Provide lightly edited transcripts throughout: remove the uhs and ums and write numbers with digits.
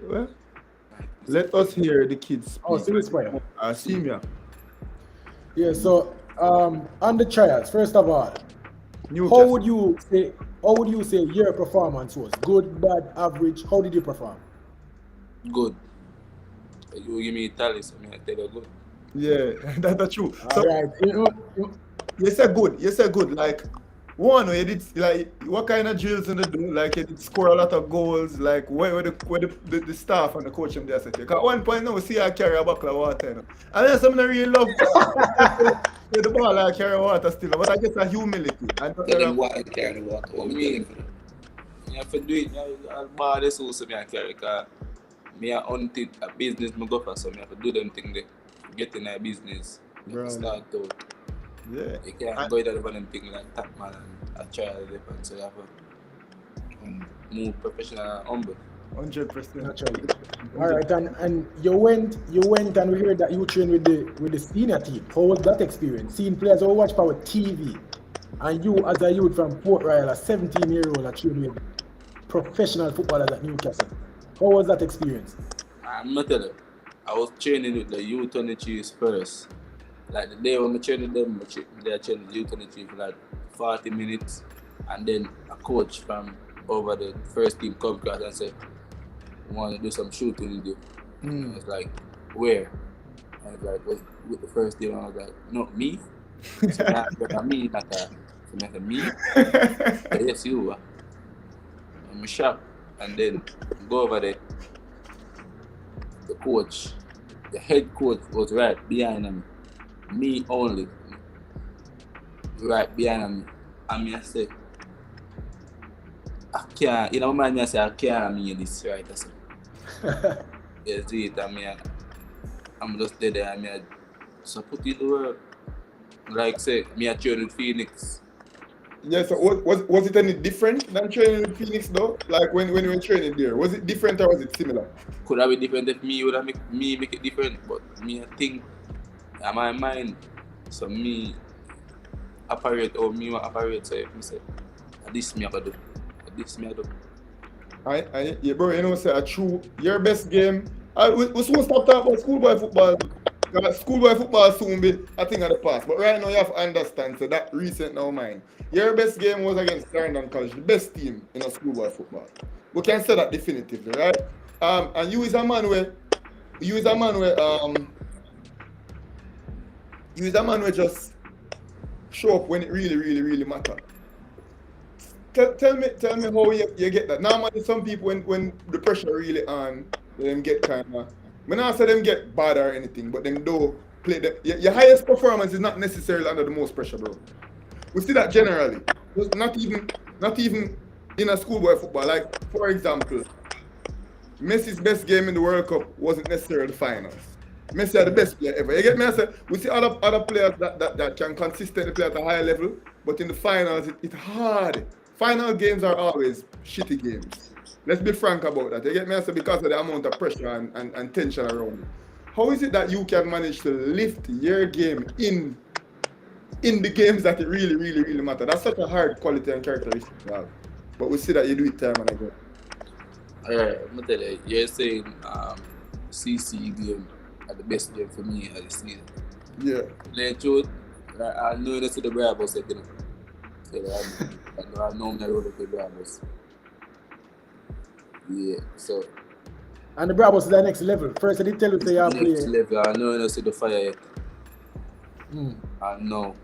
Well, let us hear the kids Oh, speak. serious player. Senior, Yeah, so on the trials, first of all, how Newcastle. would you say how would you say your performance was? Good, bad, average? How did you perform? Good. You give me tally, so I tell you good. Yeah, that's true. All So right. you say good. You say good. Like one, you did like what kind of drills in the do? Like you did score a lot of goals. Like where the staff and the coach them there say. Cause at one point now we see I carry a buckle of water. You know? And then something I really love. With the ball I carry water still, but I guess a humility and Tell nothing them wrong. why you carry the water. What I me tell them mean, for them. you have to do it. I'll buy this also me I carry because me I own it a business me go for, so me have to do them thing there. Get in a business. Me have to Bro. start out. Yeah. You can't go into them thing like top man and a trial different, so you have to move professional and humble. 100%. Naturally. All right, and you went and we heard that you trained with the senior team. How was that experience? Seeing players who watch power TV, and you as a youth from Port Royal, a 17-year-old, are training with professional footballers at Newcastle. How was that experience? I'm not tell you, I was training with the U23s first. Like the day when I trained them, they trained the U23 for like 40 minutes, and then a coach from over the first team come across and said, "We want to do some shooting with you." I was like, "Where?" I was like, "Was with the first team?" I was like, "No, me." So I me, not a, so I said, "Me?" I said, "Yes, you." I'm shocked, and then go over there. The coach, the head coach was right behind him. Me only, right behind me. And me I say, I can't, you know, man, I say, I can't mean this right. I say, yes, do it. I'm just dead there. So put in the work. Like say, me I train with Phoenix. Yeah, so was it any different than training in Phoenix though? Like when you were training there, was it different or was it similar? Could have been different if me would have make it different, but me I think in my mind, so me operate or me want operate. So if me say, this me I do, this me I do. Yeah, bro, you know, say a true your best game. We soon stop talking about schoolboy football. 'Cause schoolboy football soon be a thing of the past. But right now you have to understand, so that recent now mine. Your best game was against Clarendon College, the best team in a schoolboy football. We can say that definitively, right? And you is a man where you is a man where just show up when it really, really, really matter. Tell me how you get that. Normally, some people when the pressure really on, them get kind of. I not say them get bad or anything, but them do play the your highest performance is not necessarily under the most pressure, bro. We see that generally. Not even in a schoolboy football. Like for example, Messi's best game in the World Cup wasn't necessarily the finals. Messi are the best player ever. You get me? I say we see other players that can consistently play at a high level, but in the finals it's hard. Final games are always shitty games. Let's be frank about that. You get me? I say because of the amount of pressure and tension around it. How is it that you can manage to lift your game in the games that it really, really, really matter? That's such a hard quality and characteristic to have. But we see that you do it time and again. I'm gonna tell you, you're saying CC game are the best game for me as a season. Yeah. The truth, I know you see the Bravos again. So I know me roll with the Bravos. Yeah, so And the Bravos is the next level. First, I did tell you say you next play. level, I know you see the fire yet. I know.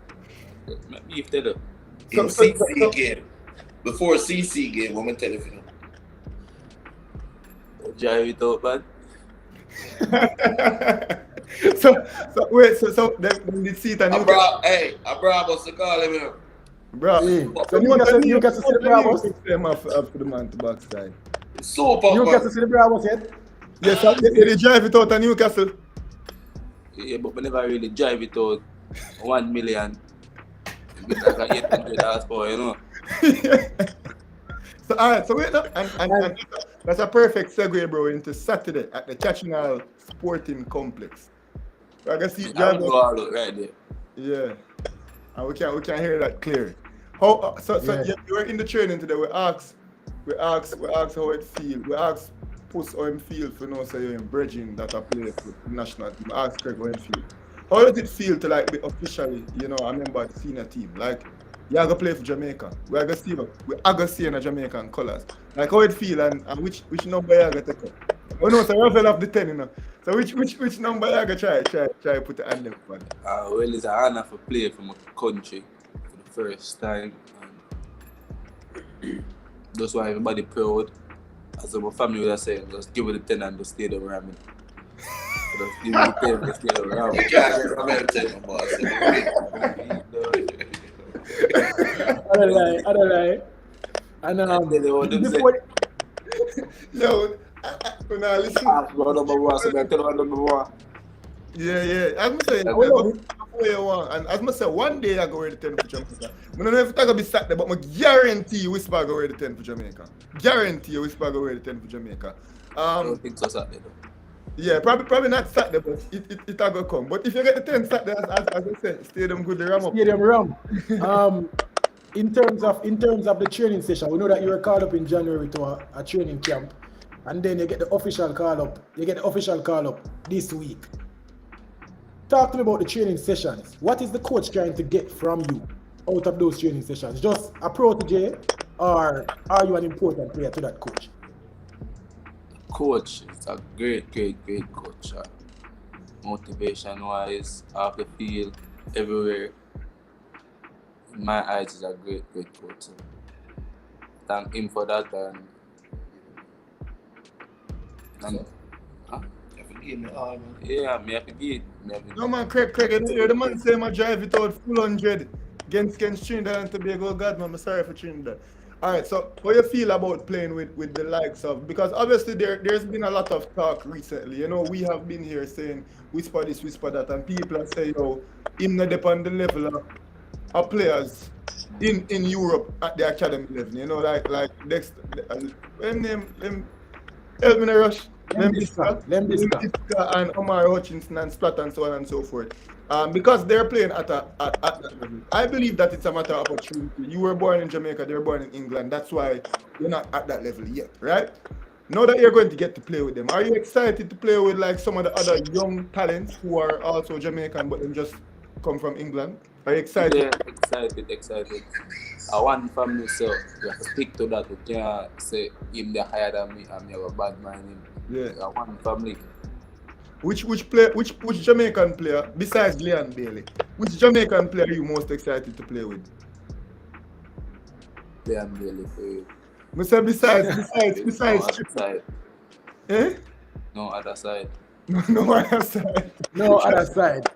Let me tell you. In So, CC game. Before CC game, what me tell you for them. Drive it out, man. so wait, so them did see it and I you can, brought us to call him, you know. bro. Yeah. So You want the Newcastle see the name Bravos. fix them after the man to backside. Super, Newcastle man. see the Bravos yet? Yes, they drive it out of Newcastle. Yeah, but we never really drive it out 1 million. Because I 800 horsepower, you know. So all right, so wait, no, and that's a perfect segue, bro, into Saturday at the Cachinal Sporting Complex. So I can see I drive would out, go all out right there. yeah, and we can hear that clear. How so Yeah. you were in the training today. We asked how it feel. We asked puss or him feel for no say you're in bridging that I play for the national team. Ask Craig how him feel. How does it feel to like be officially, you know, a member of the senior team? Like you are gonna play for Jamaica. We are gonna see in a Jamaican colours. Like how it feel and which number you are gonna take up? Oh no, so Rafael have the 10, you know. So which number you are gonna try put it on them for? Well, it's an honor to play for my country for the first time. And that's why everybody proud. As my family would have said, just give it the 10 and just stay there around me. Just give it the 10 and stay there around me. You can't get from everything, boss. I don't lie. And before, Yo, when I listen. Number one, so I tell you number one. Yeah. As I say, and as I say, one day I go ready 10 for Jamaica. I don't know if it's gonna be Saturday, but I guarantee you Whisper go ready 10 for Jamaica. Guarantee you Whisper go ready 10 for Jamaica. I don't think so Saturday though. Yeah, probably not Saturday, but it will come. But if you get the 10 Saturday, as I said, stadium good, the ram up. stadium ram. In terms of the training session, we know that you were called up in January to a training camp, and then you get the official call up. This week. Talk to me about the training sessions. What is the coach trying to get from you out of those training sessions? Just a protege, or are you an important player to that coach? Coach is a great coach. Motivation wise, off the field, everywhere. In my eyes, is a great coach. Thank him for that and Give me all, man. yeah, me have to give. No man, Craig, the man say I drive it out full 100 against Trinidad and Tobago. God man, I'm sorry for Trinidad. Alright, so how you feel about playing with the likes of, because obviously there's been a lot of talk recently. You know, we have been here saying whisper this, whisper that, and people are saying, yo, him not depend the level of players in Europe at the academy level. You know, like Dexter, them help me in a rush. Lembiska and Omar Hutchinson and Splat and so on and so forth. Because they're playing at that level. I believe that it's a matter of opportunity. You were born in Jamaica, they were born in England. That's why you're not at that level yet, right? Now that you're going to get to play with them, are you excited to play with like some of the other young talents who are also Jamaican but then just come from England? Are you excited? Yeah, excited. I want from myself. You have to stick to that. You can't say him they're higher than me and me have a bad mind. Yeah. I want family. Which Jamaican player besides Leon Bailey? Which Jamaican player are you most excited to play with? Leon Bailey for you. I said besides. No other side. Eh? No other side. No other side. No other side.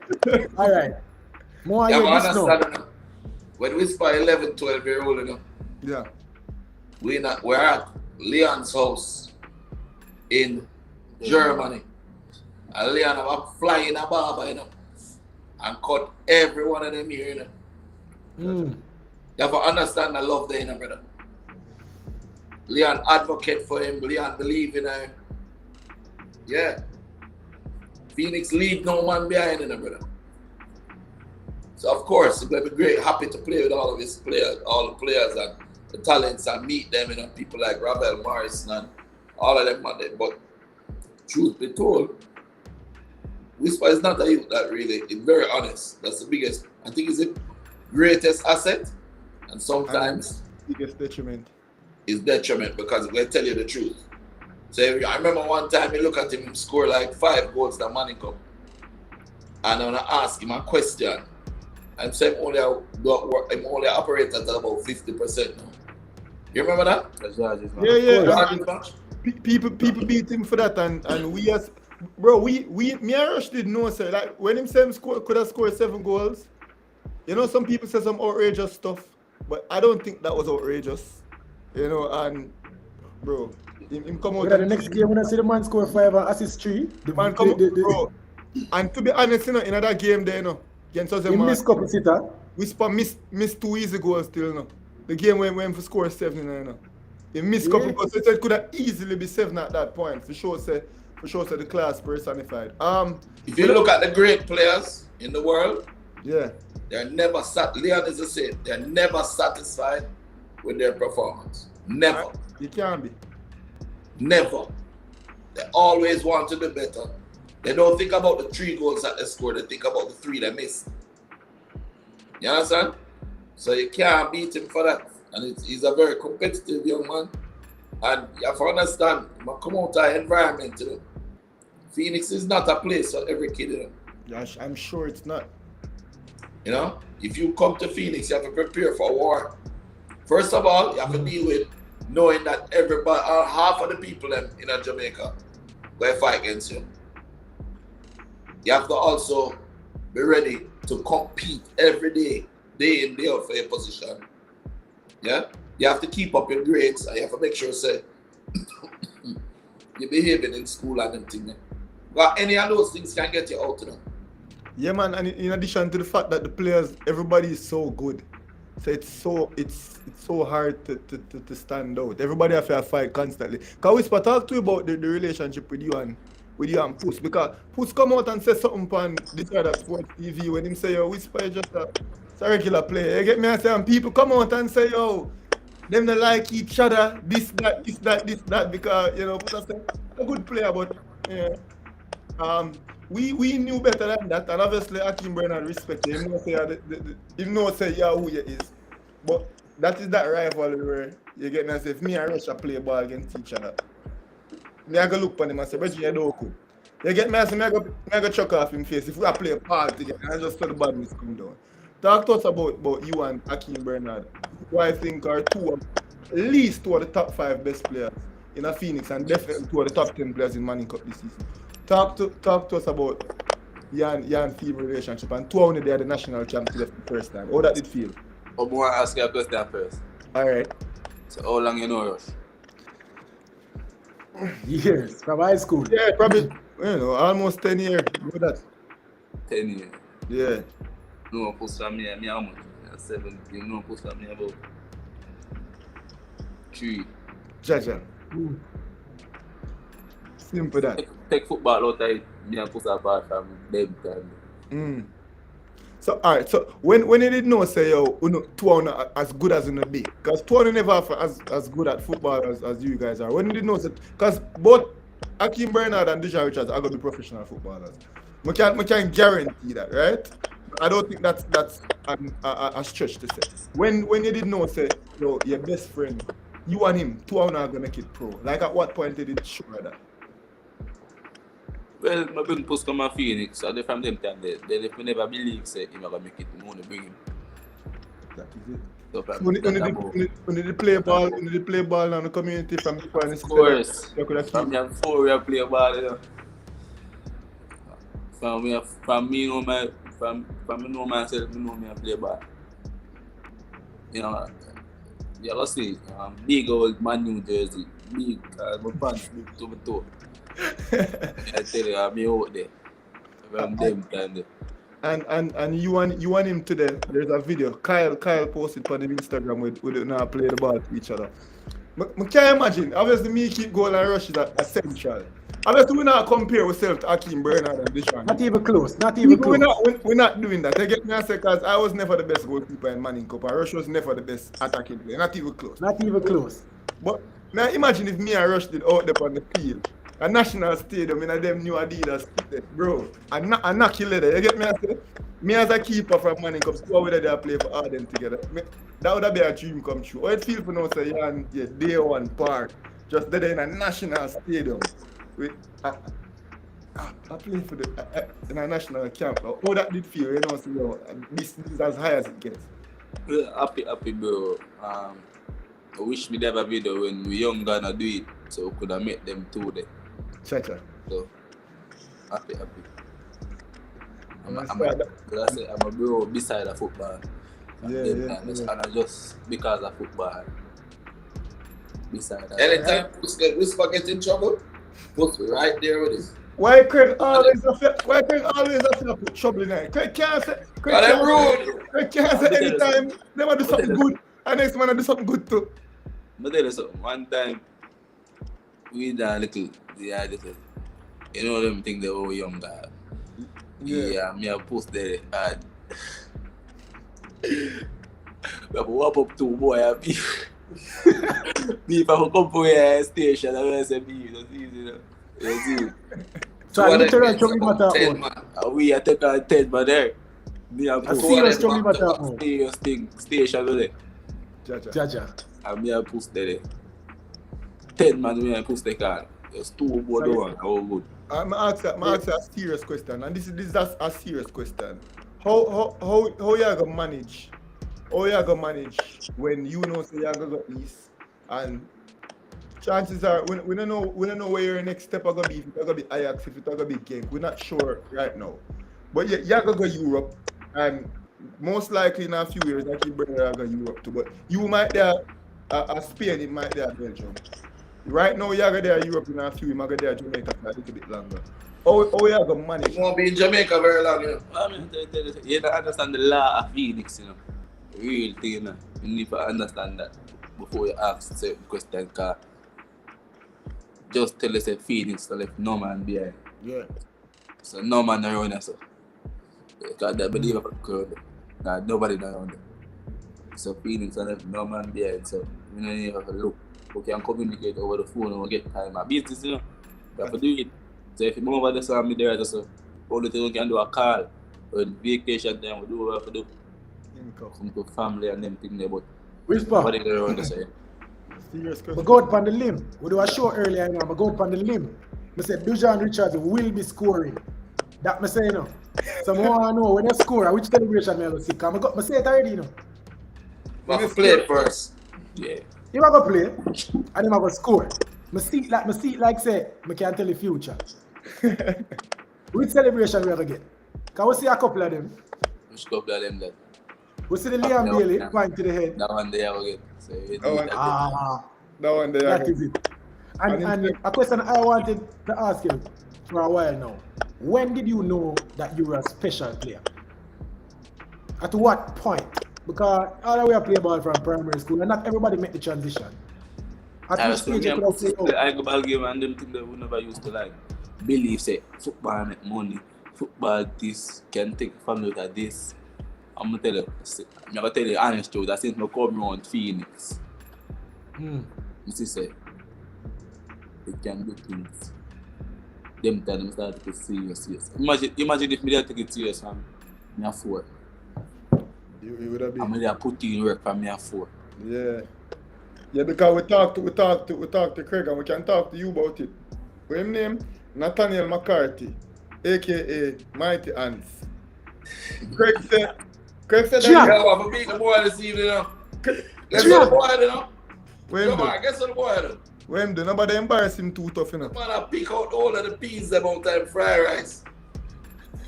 All right. More Yeah, you man, this now. understand. When we spy 11, 12 year old, you know, Yeah. we're at Leon's house in Germany. And Leon have a fly in a barber, you know, and cut every one of them here, you know. You have to understand the love there, you know, brother. Leon advocate for him, Leon believe in him. Yeah. Phoenix leave no man behind, you know, brother. So of course, it's going to be great, happy to play with all of his players, all the players and the talents and meet them, you know, people like Ravel Morrison and all of them. But truth be told, Whisper is not a youth that really, it's very honest. That's the biggest, I think it's the greatest asset. And sometimes biggest detriment. It's detriment because we'll tell you the truth. So I remember one time you look at him score like 5 goals that Money Cup. And I'm gonna ask him a question. And say I'm only operating at about 50% now. You remember that? Yeah. People beat him for that, and we as bro, me and Rush did know, sir. Like when him say him could have scored 7 goals. You know, some people say some outrageous stuff, but I don't think that was outrageous. You know, and bro, him come out. The next game when I see the man score 5 and assist 3. The man come out, bro. And to be honest, you know, in that game there, you know, against us, he missed couple sitter. Whisper missed 2 easy goals still, you know. The game went for score 7, you know. He missed couple goals, so it could have easily be 7 at that point. For sure, say the class personified. If you look at the great players in the world, yeah, they're never Leon is the same. They're never satisfied with their performance. Never. You can't be. Never. They always want to do better. They don't think about the 3 goals that they scored. They think about the 3 they missed. You understand? So you can't beat him for that. And he's a very competitive young man. And you have to understand, he must come out of an environment, you know. Phoenix is not a place for every kid, you know. Yeah, I'm sure it's not. You know, if you come to Phoenix, you have to prepare for war. First of all, you have to deal with knowing that everybody, half of the people in Jamaica will fight against you. You have to also be ready to compete every day in, day out for your position. Yeah? You have to keep up your grades and you have to make sure say you're behaving in school and them things. But any of those things can get you out, you know. Yeah, man, and in addition to the fact that the players, everybody is so good. So it's so hard to stand out. Everybody have to fight constantly. Can we talk to you about the relationship with you and Puss? Because Puss come out and say something on this side of Sports TV when him say, yo, Whisper is just a regular player. You get me? I say, and people come out and say, yo, them they like each other, this, that, because, you know, Puss is a good player, but, yeah. We knew better than that, and obviously Hakeem Bernard respect him. He knows say yeah who he is. But that is that rivalry where you get me and say if me and Russia play ball against each other. Me I go look on him and say, but you don't cool. You get me and say me I go chuck off him face if we play a ball together and I just saw the badness come down. Talk to us about you and Hakeem Bernard, who I think are at least two of the top 5 best players in a Phoenix and definitely 2 of the top 10 players in Manning Cup this season. Talk to us about Jan Thiem relationship and 2 only they are the national champions for the first time. How that did feel? I want to ask you a question first. Alright. So how long you know Rush? Years from high school. Yeah, probably almost 10 years. You know that? 10 years. Yeah. No, Puss from me how much? 7. You know Puss from me about 3. Jaja. Simple that. Take football out of it, me and Puss apart from them time. So alright, so when you did know say yo, 2 are as good as you know be, because 2 are never as good at football as you guys are. When you did know that, because both Hakeem Bernard and Dujuan Richards are going to be professional footballers. We can guarantee that, right? I don't think that's a stretch to say. When you did know say yo, your best friend, you and him, 2 are not gonna make it pro. Like at what point did it show that? Well, I bring Puss come to Phoenix, so they from them time then if we never believe say him gonna make it, we want to bring him. That is it. So When you play ball in the community from the point of course. From me and 4 we play ball, you know. From me know myself, me know me play ball. You know, you gotta see, big old Man New jersey, big, my pants big to my toe. I tell you, I'm out there. From them time there. And you want him today. There's a video. Kyle posted on him Instagram with now play the ball to each other. I can't imagine. Obviously, me keep goal and rush is essential. Obviously, we not compare ourselves to Hakeem Bernard and Dujuan. Not even close. Not even close. We're not doing that. I get me answer because I was never the best goalkeeper in Manning Cup and Rush was never the best attacking player. Not even close. Not even close. But now imagine if me and Rush did out there on the field. A national stadium in a them new Adidas, bro. I knock you later. You get me? I say, me as a keeper from Manning Cup, go over there and play for Arden together. That would be a dream come true. How it feel for now say yeah, day one park, just there in a national stadium. I play for in a national camp. How that did feel, you know, so, you know, this is as high as it gets. Happy bro. I wish me never video when we young gonna do it, so we could have met them too there. Chacha. So happy. I'm a bro beside the football. And I just because of football. Beside that. Anytime Whisper get in trouble, Puss right there with him. Why Craig always have to put trouble in it? Craig can't say anytime they want to do something good and next man do something good too. But tell you something, one time we done little, you know them think they were young guy. Yeah, me a post there and we have to wrap up 2 boy and beef. If I come for a station, I will say beef, that's easy. You see? So I literally told me about that one. And we are taking a 10 man there. Me and I Puss. serious told me about that one. Serious thing, station there. Jaja. And me and Puss there. 10 man, me and Puss take on. There's 2 board one. How good? I'm ask you a serious question, and this is a serious question. How you gonna manage? How you gonna manage when you know say you gonna go east, and chances are we don't know where your next step are gonna be. If it's gonna be Ajax, if it's gonna be Genk, we're not sure right now. But you're gonna go Europe, and most likely in a few years, I keep bringing you go Europe too. But you might there Spain, it might there Belgium. Right now, you're going to Europe in a few, you're going to Jamaica for a little bit longer. How you going to manage? You won't be in Jamaica very long, you know. I mean, you don't understand the law of Phoenix, you know. Real thing, you know. You need to understand that before you ask certain questions. Because just tell us that Phoenix to left no man behind. Yeah. So no man around us. Because they believe in the crowd. Nah, nobody around them. So Phoenix to left no man behind. So we don't even have to look. We can communicate over the phone and we get time. Our business, you know, we have to do it. So if you move over the side, me there, just all the thing we can do a call. Or vacation time, we do what we have to do. Come to family and them things there, but Whisper. nobody there around the side. Serious question. We go out on the limb. We do a show earlier now. We go out on the limb. I said Dujuan Richards will be scoring. That I say, you know. So I want to know when you score, which celebration I will see. Because I say it already, you know. We have to play it first. Yeah. You have to play, and you have to score. I see it like say, I can't tell the future. Which celebration we have to get? Can we see a couple of them? Which couple of them that? We see the Liam Bailey point to the head. That one there again. So That one there. That is it. And a question I wanted to ask you for a while now. When did you know that you were a special player? At what point? Because all the way I play ball from primary school and not everybody make the transition. At which stage you could say, the Alcohol game and them things that we never used to like believe say football make money, football this can take family out of this. I'm gonna tell you honest truth, that since I come around Phoenix, you see say they can do things. Them time them start to get serious. Imagine if me didn't take it serious from me at 4. You would have been. I'm gonna put in work from me at 4. Yeah. Yeah, because we talk to Craig and we can talk to you about it. What his name? Nathaniel McCarthy, aka Mighty Ants. Craig said that I'm beat the boy this evening, you know. Guess what the boy do, you know? Come on, guess what the boy do? What him do? Nobody embarrass him too tough, you know. Man, I pick out all of the peas about time fried rice.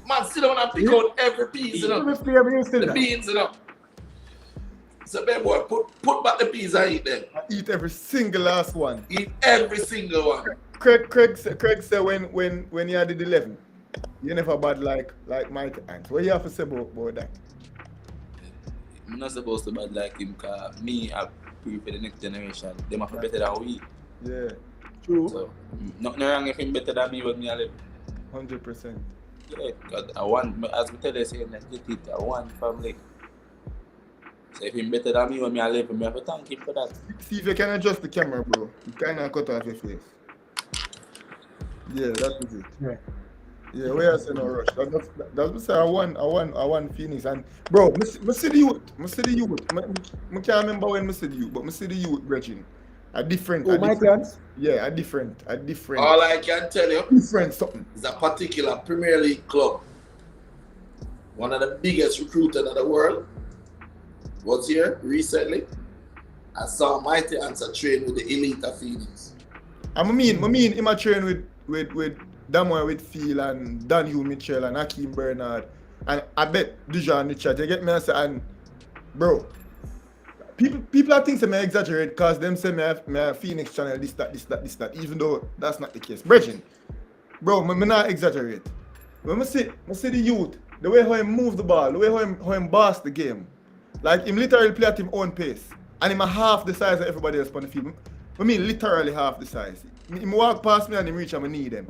Man, sit down and pick out every piece, you know. The beans, you know. So, baby boy, put back the peas and eat them. I eat every single last one. Eat every single one. Craig said when he had the 11, you never bad like Mighty Ants. What you have to say about that? I'm not supposed to bad like him because me, I pray for the next generation. They must be better than we. Yeah. True. So, nothing wrong if him better than me when me I live. 100%. Yeah, because I want, as we tell us, I want family. So if him better than me when me I live, I have to thank him for that. See if you can adjust the camera, bro. You kinda cut off your face. Yeah, that is it. Yeah, where I say no rush. That's say I won Phoenix and bro, I see the youth. I can't remember when I see the youth, but I see the youth brethren. A different. My plans? Yeah, a different. All I can tell you Different something. is a particular Premier League club. One of the biggest recruiters in the world was here recently. I saw Mighty Ants train with the elite of Phoenix. I mean, him a train with Damoy with Phil and Dan Hugh Mitchell and Hakeem Bernard and I bet Dujuan Richard. You get me and say, and bro, people think say me exaggerate because them say me have Phoenix channel this that, even though that's not the case. Brethren, bro, me not exaggerate. When I see the youth, the way how he move the ball, the way how him boss the game, like him literally play at him own pace and him a half the size of everybody else on the field. I mean literally half the size. Him walk past me and him reach and I need him.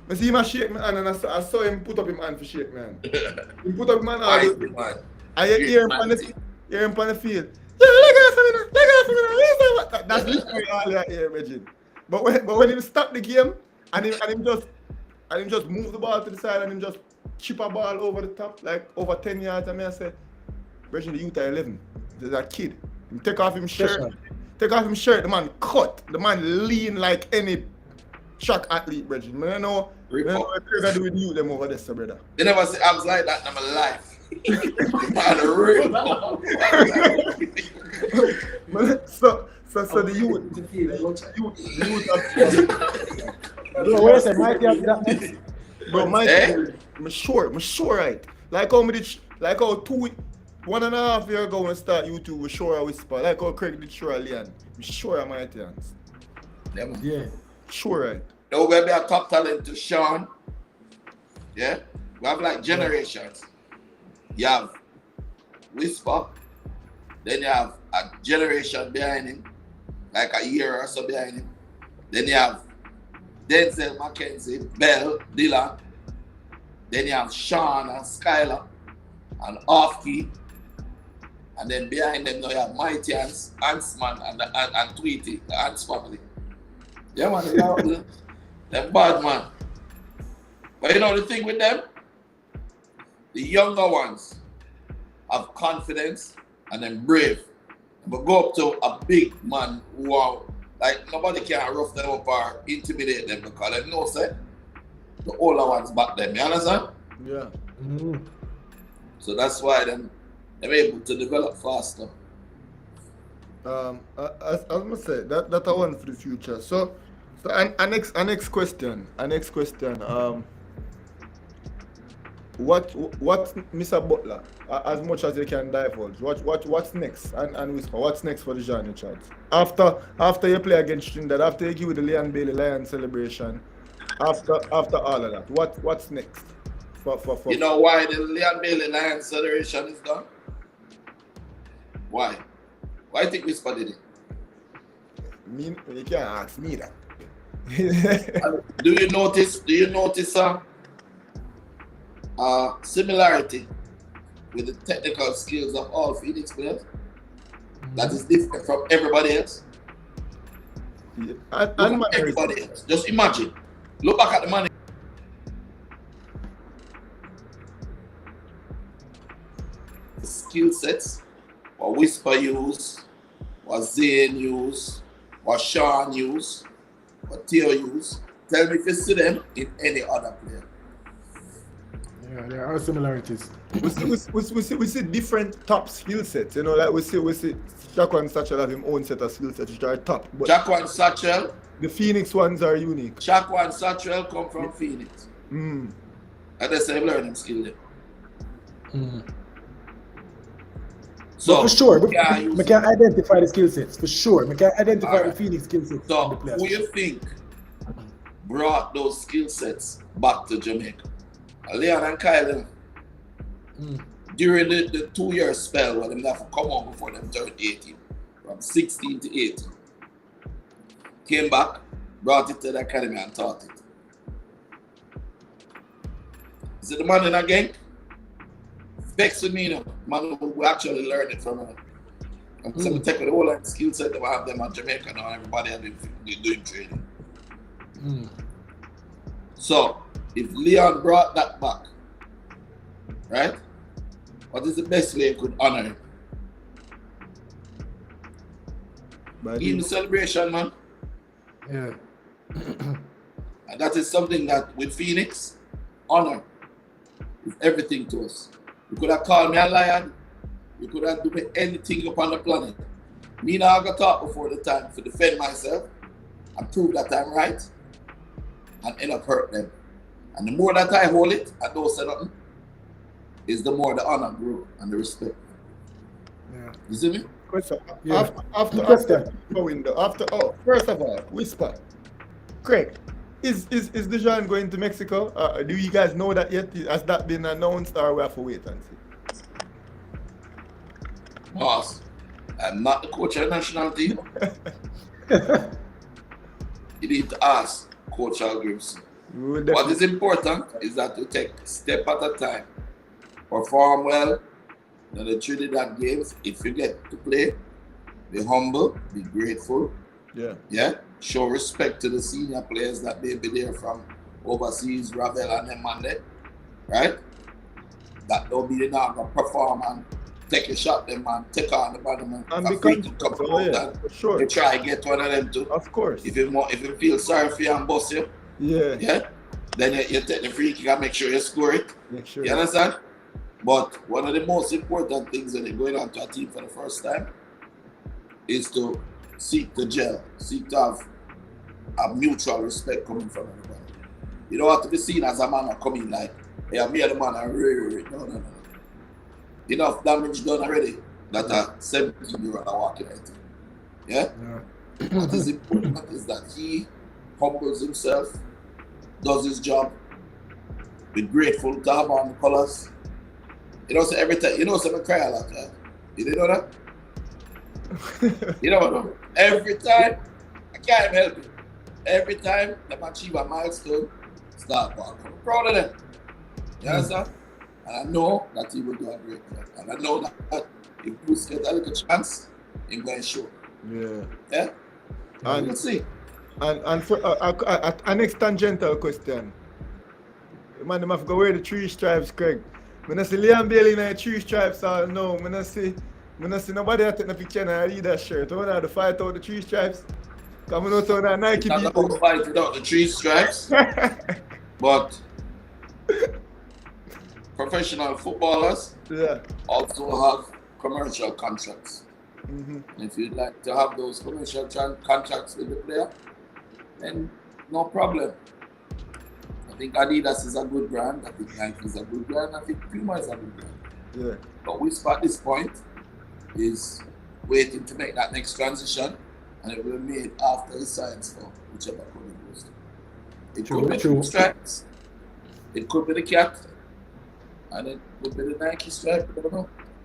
I see him shake my hand and I saw him put up his hand for shake my hand. He put up his hand. I hear him on the field. Yeah, leg off me now. That's literally all I hear, imagine. But when he stop the game and him just move the ball to the side and him just chip a ball over the top, like over 10 yards. And I say, Reggie, the youth are 11. There's a kid. He take off his shirt. The man cut. The man lean like any track athlete, Reggie. I know what I do with you them over there, brother. They never say abs like that in my life. So the youth Bro, where is it? Mike, you have that next? bro, Mike, I'm sure, right? Like how 1.5 years ago when I start YouTube with Shore Whisper, like how Craig did Shore Leon. I'm sure I'm right hands. Yeah. Sure, right? Now we'll be a top talent to Sean. Yeah? We have like generations. You have Whisper, then you have a generation behind him, like a year or so behind him. Then you have Denzel, Mackenzie, Bell, Dylan. Then you have Sean and Skylar and Offkey. And then behind them now you have Mighty Huntsman and Tweety, the Hans family. Yeah man, they're bad man. But you know the thing with them? The younger ones have confidence and then brave. But go up to a big man who are like nobody can rough them up or intimidate them because they know say the older ones back them. You understand? Yeah. Mm-hmm. So that's why they're able to develop faster. As I must say, that I want for the future. So our next question. What Mr. Butler, as much as you can divulge, what's next? And Whisper, what's next for the genre chat? After you play against Trinidad, after you give the Leon Bailey Lion celebration, after all of that, what's next? For You know why the Leon Bailey Lion celebration is done? Why? Why do you think Whisper did it? You can't ask me that. Do you notice similarity with the technical skills of all Phoenix players that is different from everybody else? Yeah. Look at everybody else. Just imagine. Look back at the money. The skill sets, what Whisper use, what Zane use, what Sean use, what Theo use. Tell me if you see them in any other player. Yeah, there are similarities. we see different top skill sets. You know, like we see Jaquan Satchel have his own set of skill sets which are top. But Jaquan Satchel. The Phoenix ones are unique. Jaquan Satchel come from Phoenix. Mm. And that's a learning skill there. Mm. So for sure, we can identify the skill sets. For sure, we can identify the Phoenix skill sets. So the players. who you think brought those skill sets back to Jamaica? Leon and Kyle, during the 2-year spell when they have to come on before them turned 18, from 16 to 18, came back, brought it to the academy and taught it. Is it the man in a gang? Vex with me, you know, man who actually learned it from him. And so we take the whole skill set that we have them at Jamaica now, everybody have been doing training. So, if Leon brought that back, right? What is the best way you could honor him? Give him the celebration, man. Yeah. And that is something that with Phoenix, honor is everything to us. You could have called me a lion. You could have done anything upon the planet. Me now I got talk before the time to defend myself and prove that I'm right and end up hurt them. And the more that I hold it and don't say nothing, is the more the honor grow and the respect. Yeah. You see me? Question. Yeah. First of all, Whisper. Craig, is Dujuan going to Mexico? Do you guys know that yet? Has that been announced or we have to wait and see? Boss, I'm not the coach of the national team. You need to ask Coach Al Grimson. What is important is that you take step at a time. Perform well in the Trinidad games. If you get to play, be humble, be grateful. Yeah. Yeah. show respect to the senior players that may be there from overseas, Ravel and them man there, right? That don't be not gonna perform and take a shot them man, take on the bottom And and be free to come comfortable, out yeah, and for sure. they try to get one of them too. Of course. If you feel sorry for you and boss you, Yeah. then you take the free kick and make sure you score it. Make sure. You understand? But one of the most important things when you're going on to a team for the first time is to seek to gel, seek to have a mutual respect coming from everybody. You don't have to be seen as a man coming like, hey, me and the man are really. No. Enough damage done already that a 17-year-old are walking at it. Yeah? What is important is that he humbles himself, does his job, be grateful to have on the colours. You know, so every time, so I cry a lot, right? You didn't know that? You know what? Every time, I can't even help it. Every time they achieve a milestone, start walking. I'm proud of them. You understand? And I know that he will do a great job. And I know that if Bruce gets a little chance, he's going to show. Yeah? And we'll see. And for a next tangential question. Man, them have to go wear the 3 stripes, Craig. I don't see Liam Bailey in the 3 stripes all no. I don't see nobody that take the picture and I read that shirt. I want to fight out the 3 stripes. Coming out of that Nike Not people. about to fight without the 3 stripes, but professional footballers also have commercial contracts. And if you'd like to have those commercial contracts with the player, then no problem. I think Adidas is a good brand. I think Nike is a good brand. I think Puma is a good brand. Yeah. But we at this point is waiting to make that next transition, and it will be made after the science for whichever company goes to. It could be the stripes, it could be the cat, and it could be the Nike stripe. I don't know.